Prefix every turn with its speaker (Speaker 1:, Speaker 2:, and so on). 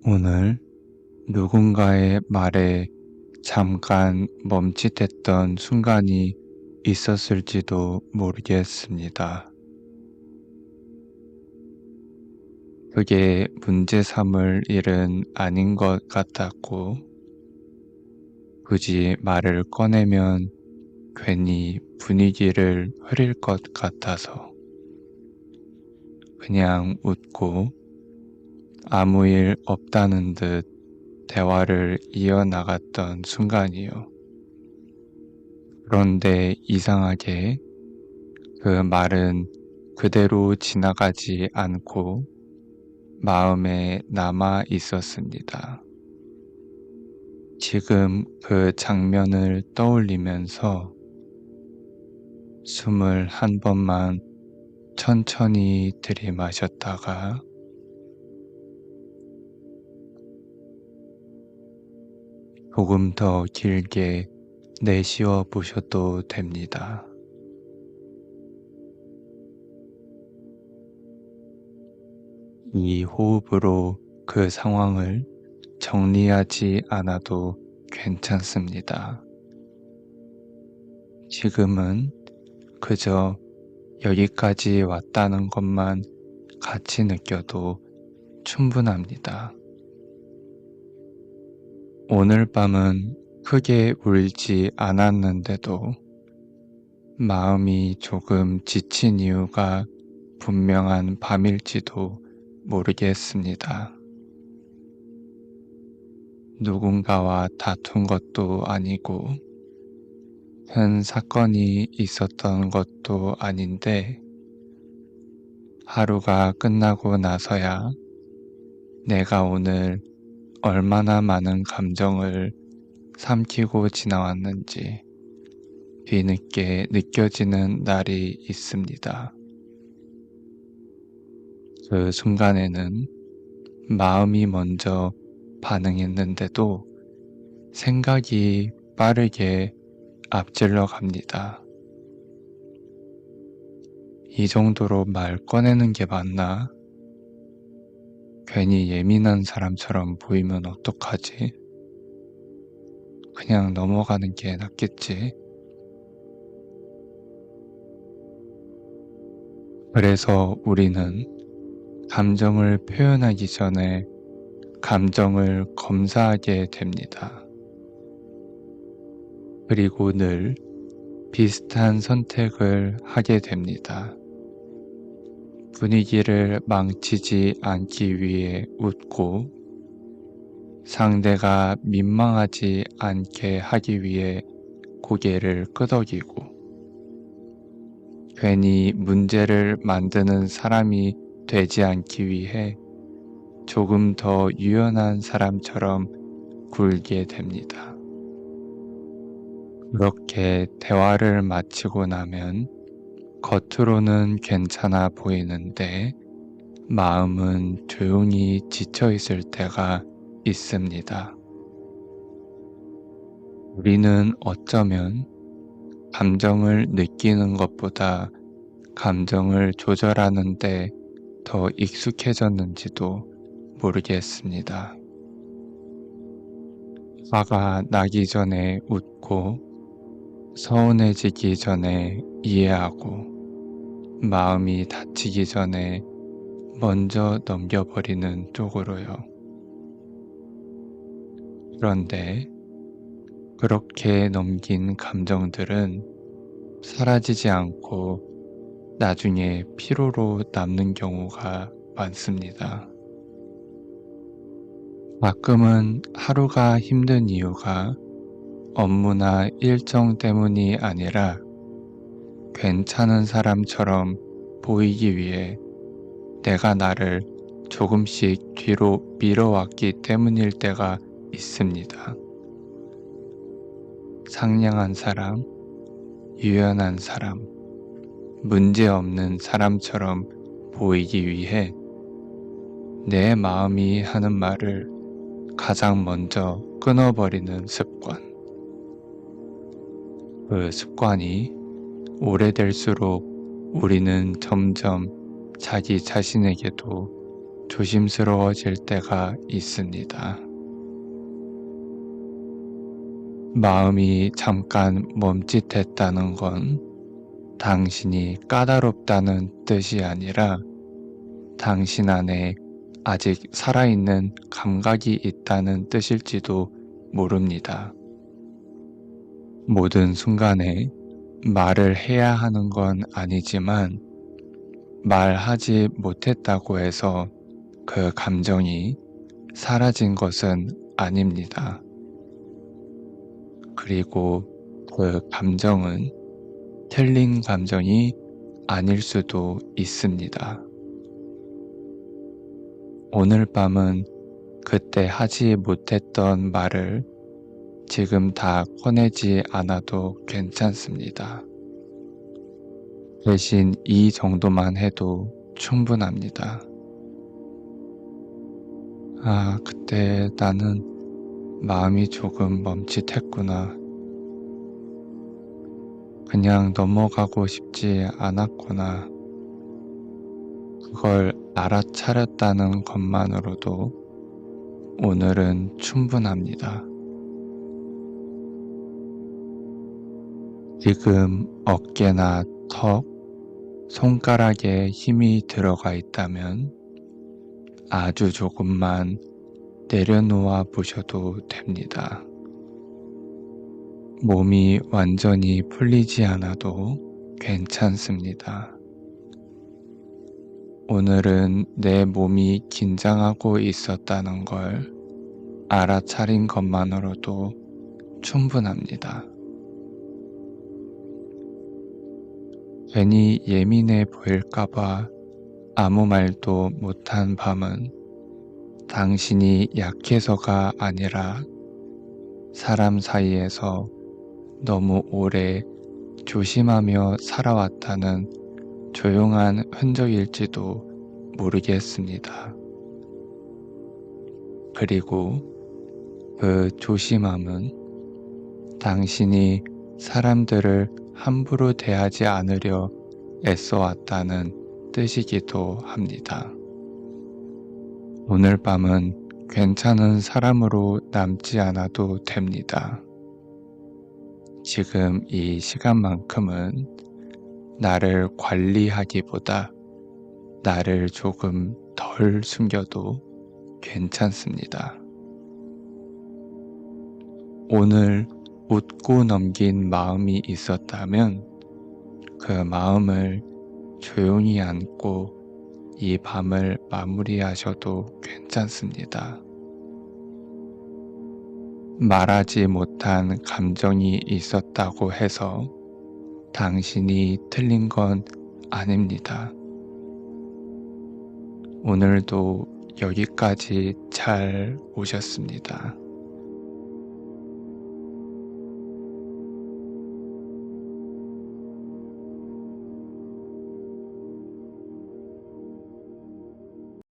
Speaker 1: 오늘 누군가의 말에 잠깐 멈칫했던 순간이 있었을지도 모르겠습니다. 그게 문제 삼을 일은 아닌 것 같았고, 굳이 말을 꺼내면 괜히 분위기를 흐릴 것 같아서 그냥 웃고 아무 일 없다는 듯 대화를 이어나갔던 순간이요. 그런데 이상하게 그 말은 그대로 지나가지 않고 마음에 남아 있었습니다. 지금 그 장면을 떠올리면서 숨을 한 번만 천천히 들이마셨다가 조금 더 길게 내쉬어 보셔도 됩니다. 이 호흡으로 그 상황을 정리하지 않아도 괜찮습니다. 지금은 그저 여기까지 왔다는 것만 같이 느껴도 충분합니다. 오늘 밤은 크게 울지 않았는데도 마음이 조금 지친 이유가 분명한 밤일지도 모르겠습니다. 누군가와 다툰 것도 아니고 큰 사건이 있었던 것도 아닌데 하루가 끝나고 나서야 내가 오늘 얼마나 많은 감정을 삼키고 지나왔는지 뒤늦게 느껴지는 날이 있습니다. 그 순간에는 마음이 먼저 반응했는데도 생각이 빠르게 앞질러 갑니다. 이 정도로 말 꺼내는 게 맞나? 괜히 예민한 사람처럼 보이면 어떡하지? 그냥 넘어가는 게 낫겠지? 그래서 우리는 감정을 표현하기 전에 감정을 검사하게 됩니다. 그리고 늘 비슷한 선택을 하게 됩니다. 분위기를 망치지 않기 위해 웃고 상대가 민망하지 않게 하기 위해 고개를 끄덕이고 괜히 문제를 만드는 사람이 되지 않기 위해 조금 더 유연한 사람처럼 굴게 됩니다. 그렇게 대화를 마치고 나면 겉으로는 괜찮아 보이는데 마음은 조용히 지쳐 있을 때가 있습니다. 우리는 어쩌면 감정을 느끼는 것보다 감정을 조절하는데 더 익숙해졌는지도 모르겠습니다. 화가 나기 전에 웃고 서운해지기 전에 이해하고 마음이 다치기 전에 먼저 넘겨버리는 쪽으로요. 그런데 그렇게 넘긴 감정들은 사라지지 않고 나중에 피로로 남는 경우가 많습니다. 가끔은 하루가 힘든 이유가 업무나 일정 때문이 아니라 괜찮은 사람처럼 보이기 위해 내가 나를 조금씩 뒤로 밀어왔기 때문일 때가 있습니다. 상냥한 사람, 유연한 사람, 문제없는 사람처럼 보이기 위해 내 마음이 하는 말을 가장 먼저 끊어버리는 습관. 그 습관이 오래될수록 우리는 점점 자기 자신에게도 조심스러워질 때가 있습니다. 마음이 잠깐 멈칫했다는 건 당신이 까다롭다는 뜻이 아니라 당신 안에 아직 살아있는 감각이 있다는 뜻일지도 모릅니다. 모든 순간에 말을 해야 하는 건 아니지만 말하지 못했다고 해서 그 감정이 사라진 것은 아닙니다. 그리고 그 감정은 틀린 감정이 아닐 수도 있습니다. 오늘 밤은 그때 하지 못했던 말을 지금 다 꺼내지 않아도 괜찮습니다. 대신 이 정도만 해도 충분합니다. 그때 나는 마음이 조금 멈칫했구나. 그냥 넘어가고 싶지 않았구나. 그걸 알아차렸다는 것만으로도 오늘은 충분합니다. 지금 어깨나 턱, 손가락에 힘이 들어가 있다면 아주 조금만 내려놓아 보셔도 됩니다. 몸이 완전히 풀리지 않아도 괜찮습니다. 오늘은 내 몸이 긴장하고 있었다는 걸 알아차린 것만으로도 충분합니다. 괜히 예민해 보일까봐 아무 말도 못한 밤은 당신이 약해서가 아니라 사람 사이에서 너무 오래 조심하며 살아왔다는 조용한 흔적일지도 모르겠습니다. 그리고 그 조심함은 당신이 사람들을 함부로 대하지 않으려 애써왔다는 뜻이기도 합니다. 오늘 밤은 괜찮은 사람으로 남지 않아도 됩니다. 지금 이 시간만큼은 나를 관리하기보다 나를 조금 덜 숨겨도 괜찮습니다. 오늘 웃고 넘긴 마음이 있었다면 그 마음을 조용히 안고 이 밤을 마무리하셔도 괜찮습니다. 말하지 못한 감정이 있었다고 해서 당신이 틀린 건 아닙니다. 오늘도 여기까지 잘 오셨습니다.